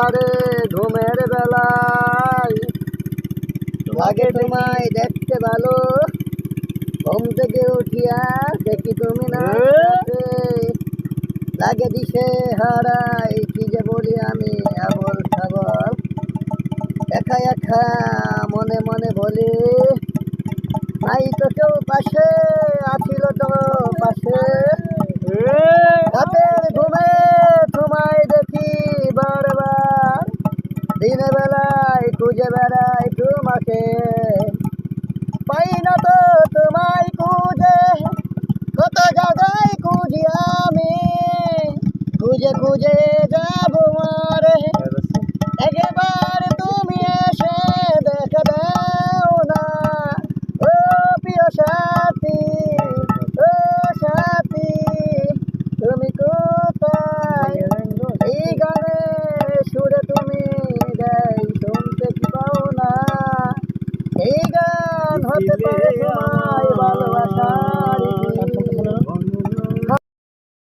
আমারে ঘুমের বেলায় লাগে তোমায় দেখতে ভালো, ঘুম থেকে উঠিয়া দেখি তুমি না লাগে দিশে হারাই, কি যে বলি আমি আবল খাবল, একা একা মনে মনে বলি নাই তো কেউ পাশে, আছিল তো পাশে, রাতের ঘুমে তোমায় দেখি বারবার, দিনের বেলায় খুঁজে বেড়াই তোমাকে, পাই না তো তোমায় খুঁজে, কত জায়গায় খুঁজি আমি, খুঁজে খুঁজে যাবো মারে, একবার তুমি এসে দেখে দাও না, ও প্রিয় সাথী, ও সাথী তুমি কোথায়, এই গানে সুরে তুমি গাই শুনতে কি পাও না, এই গান হতে পারে তোমার